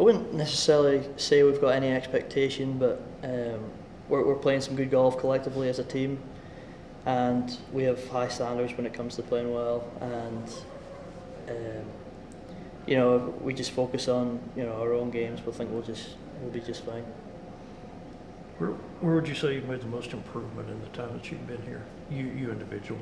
wouldn't necessarily say we've got any expectation, but we're playing some good golf collectively as a team, and we have high standards when it comes to playing well, and we just focus on our own games. We think we'll be just fine. Where would you say you've made the most improvement in the time that you've been here, you individually?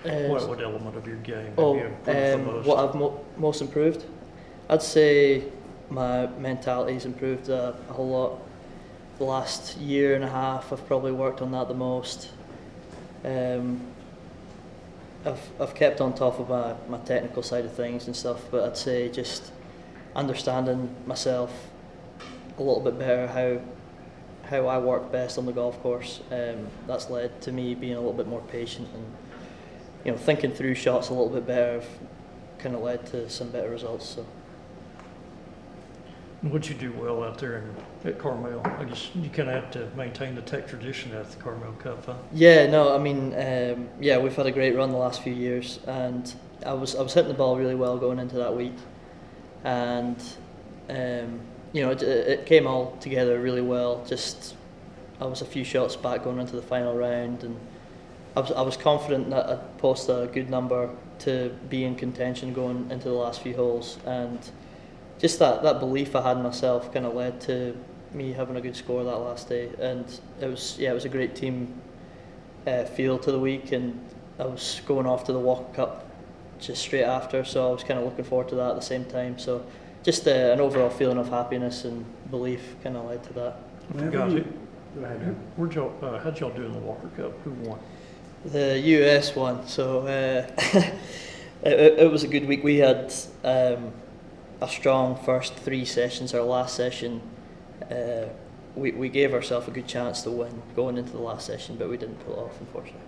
What element of your game have you improved the most? What I've most improved? I'd say my mentality's improved a whole lot. The last year and a half I've probably worked on that the most. I've kept on top of my technical side of things and stuff, but I'd say just understanding myself a little bit better, how I work best on the golf course. That's led to me being a little bit more patient and thinking through shots a little bit better. Have kind of led to some better results. So. What'd you do well out there at Carmel? I guess you kind of have to maintain the tech tradition at the Carmel Cup, huh? Yeah, no, I mean, we've had a great run the last few years, and I was hitting the ball really well going into that week, and it came all together really well. Just I was a few shots back going into the final round, and I was confident that I'd post a good number to be in contention going into the last few holes, and just that belief I had in myself kind of led to me having a good score that last day. And it was a great team feel to the week, and I was going off to the Walker Cup just straight after, so I was kind of looking forward to that at the same time. So just an overall feeling of happiness and belief kind of led to that. Go ahead. How'd y'all do in the Walker Cup? Who won? The US won, so it was a good week. We had a strong first 3 sessions. Our last session, we gave ourselves a good chance to win going into the last session, but we didn't pull it off, unfortunately.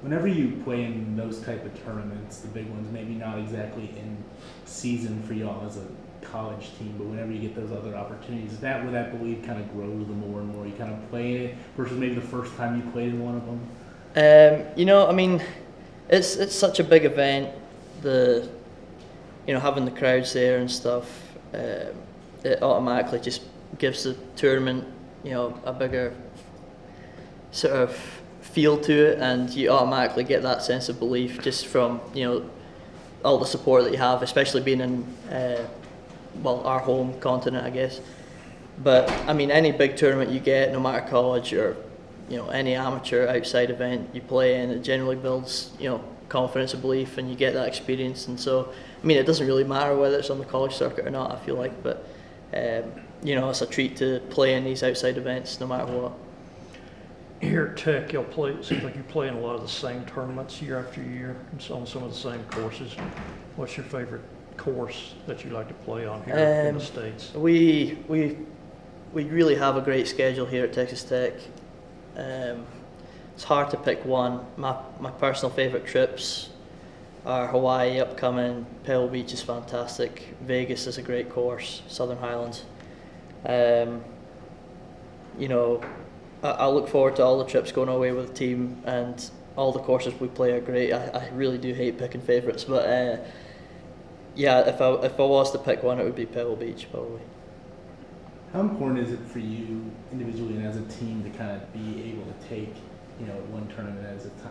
Whenever you play in those type of tournaments, the big ones, maybe not exactly in season for y'all as a college team, but whenever you get those other opportunities, is that where that belief kind of grows the more and more you kind of play it versus maybe the first time you played in one of them? I mean, it's such a big event. Having the crowds there and stuff, it automatically just gives the tournament, a bigger sort of feel to it, and you automatically get that sense of belief just from all the support that you have, especially being in our home continent, I guess. But I mean, any big tournament you get, no matter college or any amateur outside event you play in, it generally builds confidence and belief, and you get that experience. And so I mean, it doesn't really matter whether it's on the college circuit or not, I feel like, but it's a treat to play in these outside events no matter what. Here at Tech, it seems like you play in a lot of the same tournaments year after year on some of the same courses. What's your favorite course that you like to play on here in the States? We really have a great schedule here at Texas Tech. It's hard to pick one. My personal favorite trips are Hawaii upcoming. Pebble Beach is fantastic. Vegas is a great course. Southern Highlands. I look forward to all the trips going away with the team, and all the courses we play are great. I really do hate picking favourites, but if I was to pick one, it would be Pebble Beach probably. How important is it for you individually and as a team to kind of be able to take one tournament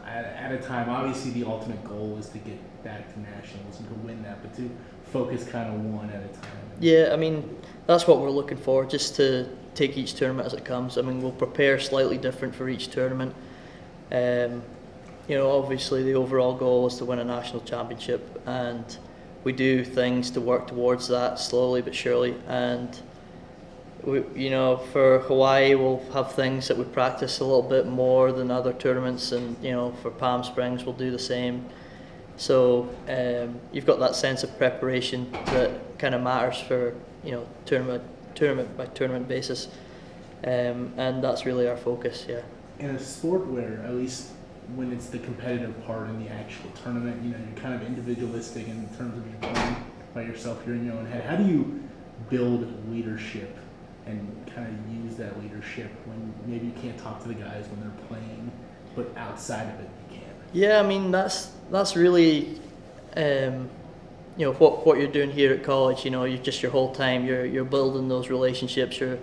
at a time? Obviously, the ultimate goal is to get back to nationals and to win that, but to focus kind of one at a time. Yeah, I mean, that's what we're looking for, just to take each tournament as it comes. I mean, we'll prepare slightly different for each tournament. Obviously the overall goal is to win a national championship, and we do things to work towards that slowly but surely. And for Hawaii, we'll have things that we practice a little bit more than other tournaments, and for Palm Springs, we'll do the same. So you've got that sense of preparation that kind of matters for tournament by tournament basis, and that's really our focus. Yeah. In a sport where, at least when it's the competitive part in the actual tournament, you're kind of individualistic in terms of your playing by yourself, you're in your own head. How do you build leadership and kind of use that leadership when maybe you can't talk to the guys when they're playing, but outside of it you can? Yeah, I mean that's really what you're doing here at college. You're just your whole time. You're building those relationships. You're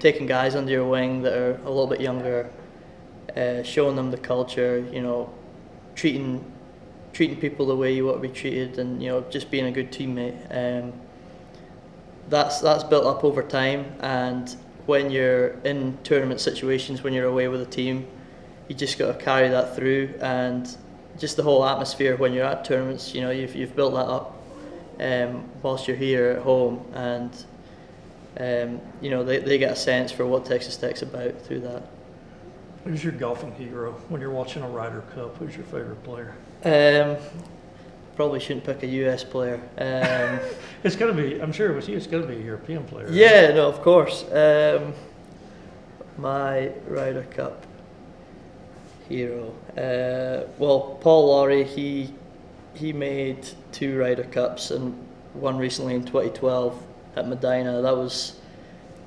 taking guys under your wing that are a little bit younger, showing them the culture. Treating people the way you want to be treated, and just being a good teammate. That's built up over time, and when you're in tournament situations, when you're away with a team, you just got to carry that through, and just the whole atmosphere when you're at tournaments. You've built that up whilst you're here at home, and they get a sense for what Texas Tech's about through that. Who's your golfing hero when you're watching a Ryder Cup? Who's your favorite player? Probably shouldn't pick a US player. It's got to be. I'm sure it was you. It's got to be a European player. Right? Yeah, no, of course. My Ryder Cup hero. Well, Paul Lawrie. He made 2 Ryder Cups and one recently in 2012 at Medina. That was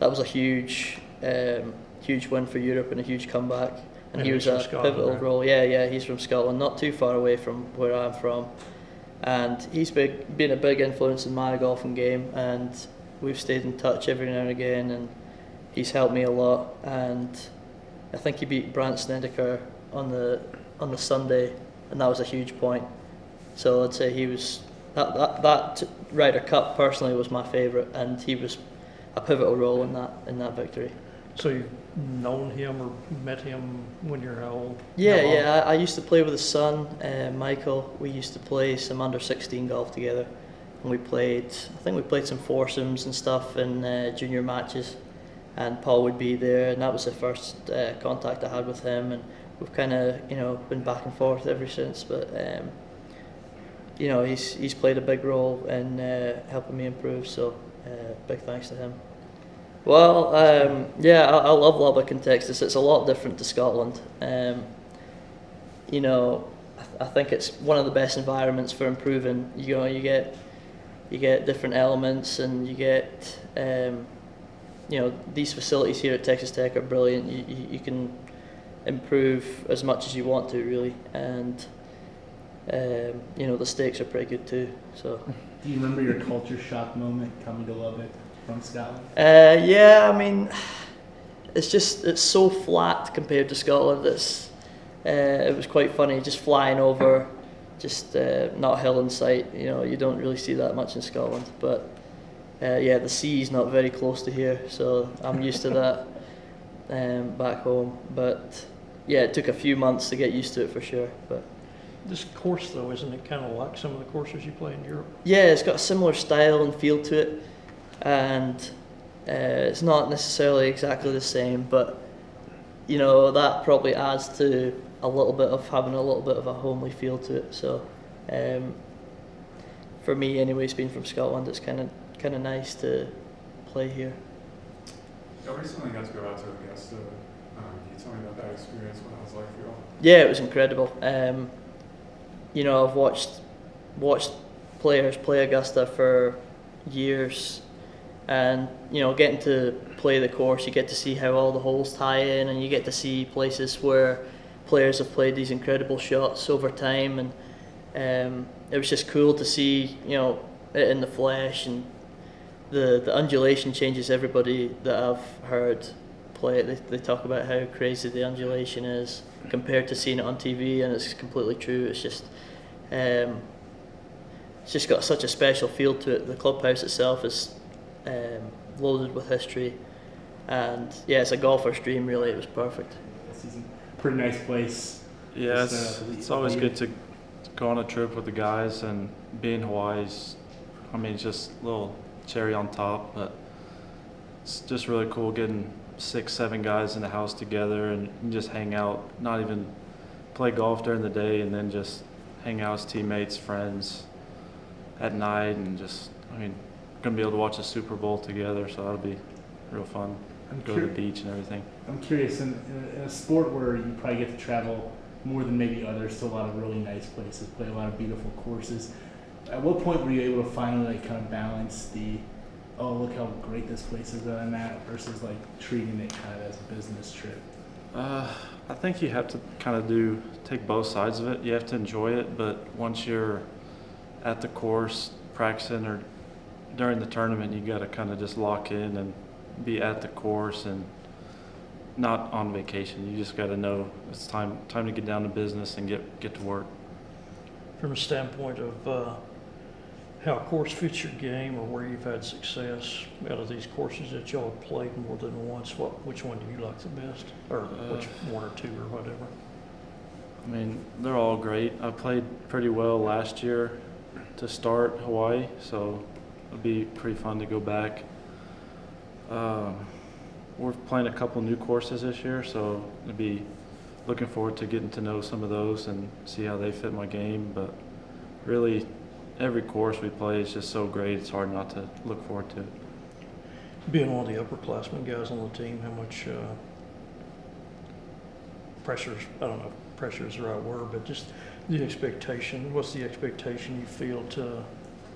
a huge win for Europe and a huge comeback. And he was a pivotal role. Yeah, he's from Scotland, not too far away from where I'm from. And he's been a big influence in my golfing game, and we've stayed in touch every now and again, and he's helped me a lot. And I think he beat Brant Snedeker on the Sunday, and that was a huge point. So I'd say he was that Ryder Cup personally was my favourite, and he was a pivotal role in that victory. So you've known him or met him when you're how old? Yeah. I used to play with his son, Michael. We used to play some under-16 golf together, and I think we played some foursomes and stuff in junior matches, and Paul would be there, and that was the first contact I had with him, and we've kind of been back and forth ever since. But he's played a big role in helping me improve, so big thanks to him. Well, I love Lubbock in Texas. It's a lot different to Scotland. I think it's one of the best environments for improving. You get different elements, and you get these facilities here at Texas Tech are brilliant. You can improve as much as you want to, really, and the stakes are pretty good too. So. Do you remember your culture shock moment coming to Lubbock from Scotland? Yeah, I mean, it's so flat compared to Scotland. It was quite funny just flying over, just not a hill in sight. You don't really see that much in Scotland. But the sea's not very close to here, so I'm used to that back home. But yeah, it took a few months to get used to it for sure. But this course, though, isn't it kind of like some of the courses you play in Europe? Yeah, it's got a similar style and feel to it. And it's not necessarily exactly the same, but that probably adds to having a little bit of a homely feel to it. So for me, anyways, being from Scotland, it's kind of nice to play here. I recently got to go out to Augusta. Can you tell me about that experience? What it was like for you all? Yeah, it was incredible. I've watched players play Augusta for years. And getting to play the course, you get to see how all the holes tie in, and you get to see places where players have played these incredible shots over time, and it was just cool to see it in the flesh, and the undulation changes. Everybody that I've heard play it, they talk about how crazy the undulation is compared to seeing it on TV, and it's completely true. It's just got such a special feel to it. The clubhouse itself is loaded with history, and it's a golfer's dream, really. It was perfect. Pretty nice place. Yeah, it's always good to go on a trip with the guys, and be in Hawaii's, just a little cherry on top, but it's just really cool getting 6-7 guys in the house together and just hang out, not even play golf during the day, and then just hang out as teammates, friends at night, and just gonna be able to watch the Super Bowl together, so that'll be real fun. Go to the beach and everything. I'm curious, in a sport where you probably get to travel more than maybe others to a lot of really nice places, play a lot of beautiful courses, at what point were you able to finally kind of balance look how great this place is that I'm at, versus treating it kind of as a business trip? I think you have to kind of take both sides of it. You have to enjoy it, but once you're at the course practicing or during the tournament, you got to kind of just lock in and be at the course and not on vacation. You just got to know it's time to get down to business and get to work. From a standpoint of how a course fits your game or where you've had success out of these courses that y'all have played more than once, which one do you like the best? Or which one or two or whatever? I mean, they're all great. I played pretty well last year to start Hawaii, so it'll be pretty fun to go back. We're playing a couple new courses this year, so I'll be looking forward to getting to know some of those and see how they fit my game. But really, every course we play is just so great, it's hard not to look forward to it. Being one of the upperclassmen guys on the team, how much pressure, I don't know if pressure is the right word, but just the expectation, what's the expectation you feel to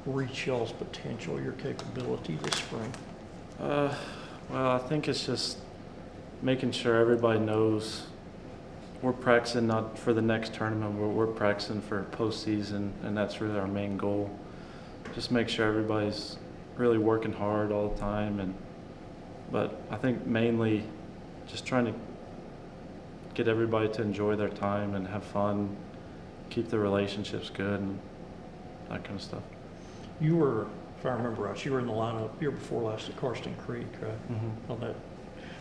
reach y'all's potential, your capability this spring? Well, I think it's just making sure everybody knows we're practicing not for the next tournament, we're practicing for postseason, and that's really our main goal. Just make sure everybody's really working hard all the time, but I think mainly just trying to get everybody to enjoy their time and have fun, keep the relationships good, and that kind of stuff. You were, if I remember right, you were in the lineup year before last at Karsten Creek, right? Mm-hmm. On that,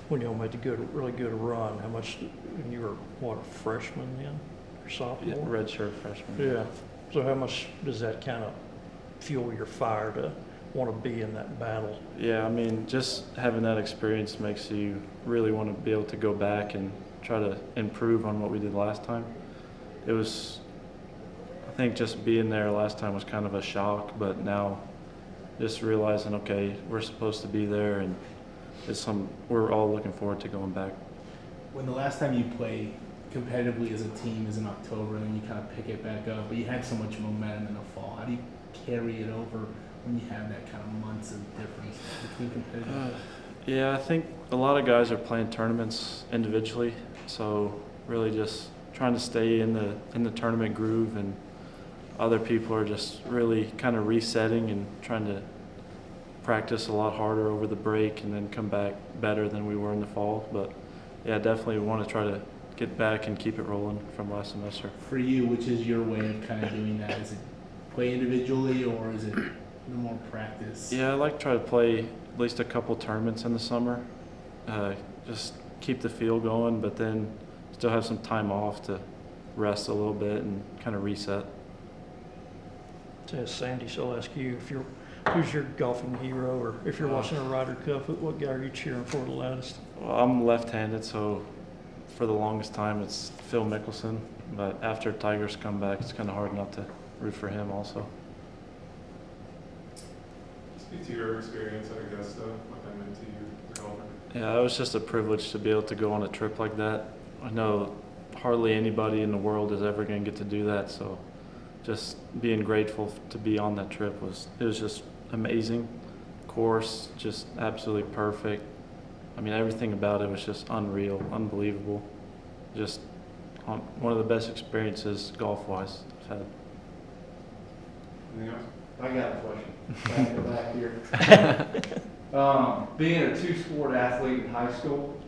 when y'all made the really good run, how much, and you were, what, a freshman then, or sophomore? Yeah, redshirt freshman. Yeah, so how much does that kind of fuel your fire to want to be in that battle? Yeah, I mean, just having that experience makes you really want to be able to go back and try to improve on what we did last time. It was, I think just being there last time was kind of a shock, but now just realizing, okay, we're supposed to be there, and we're all looking forward to going back. When the last time you played competitively as a team is in October, and then you kind of pick it back up, but you had so much momentum in the fall. How do you carry it over when you have that kind of months of difference between competitive? Yeah, I think a lot of guys are playing tournaments individually, so really just trying to stay in the tournament groove, and other people are just really kind of resetting and trying to practice a lot harder over the break and then come back better than we were in the fall. But yeah, definitely want to try to get back and keep it rolling from last semester. For you, which is your way of kind of doing that? Is it play individually, or is it more practice? Yeah, I like to try to play at least a couple tournaments in the summer. Just keep the feel going, but then still have some time off to rest a little bit and kind of reset. Sandy, so I'll ask you, who's your golfing hero, or if you're watching a Ryder Cup, what guy are you cheering for the loudest? Well, I'm left-handed, so for the longest time it's Phil Mickelson, but after Tiger's come back, it's kind of hard not to root for him also. Speak to your experience at Augusta, what that meant to you as a golfer. Yeah, it was just a privilege to be able to go on a trip like that. I know hardly anybody in the world is ever going to get to do that, so just being grateful to be on that trip was just amazing. Course, just absolutely perfect. I mean, everything about it was just unreal, unbelievable. Just one of the best experiences golf-wise I've had. Anything else? I got a question. Back here. Being a two-sport athlete in high school,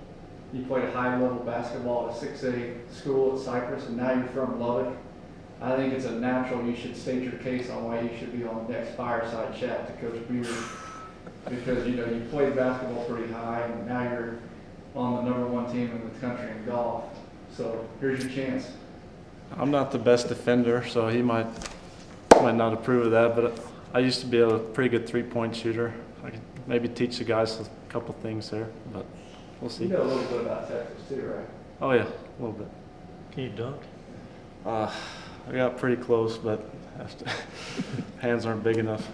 you played high-level basketball at a 6A school at Cypress, and now you're from Lubbock. I think it's a natural you should state your case on why you should be on the next fireside chat to Coach Beard, because you played basketball pretty high, and now you're on the #1 team in the country in golf. So here's your chance. I'm not the best defender, so he might not approve of that, but I used to be a pretty good three-point shooter. I could maybe teach the guys a couple things there, but we'll see. You know a little bit about Texas too, right? Oh yeah, a little bit. Can you dunk? I got pretty close, but hands aren't big enough.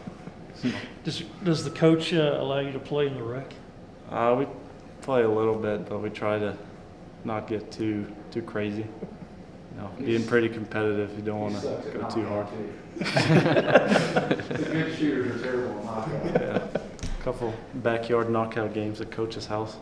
Does the coach allow you to play in the rec? We play a little bit, but we try to not get too crazy. Being pretty competitive, you don't want to go too hard. The good shooters are terrible at knockout. Yeah, a couple backyard knockout games at Coach's house.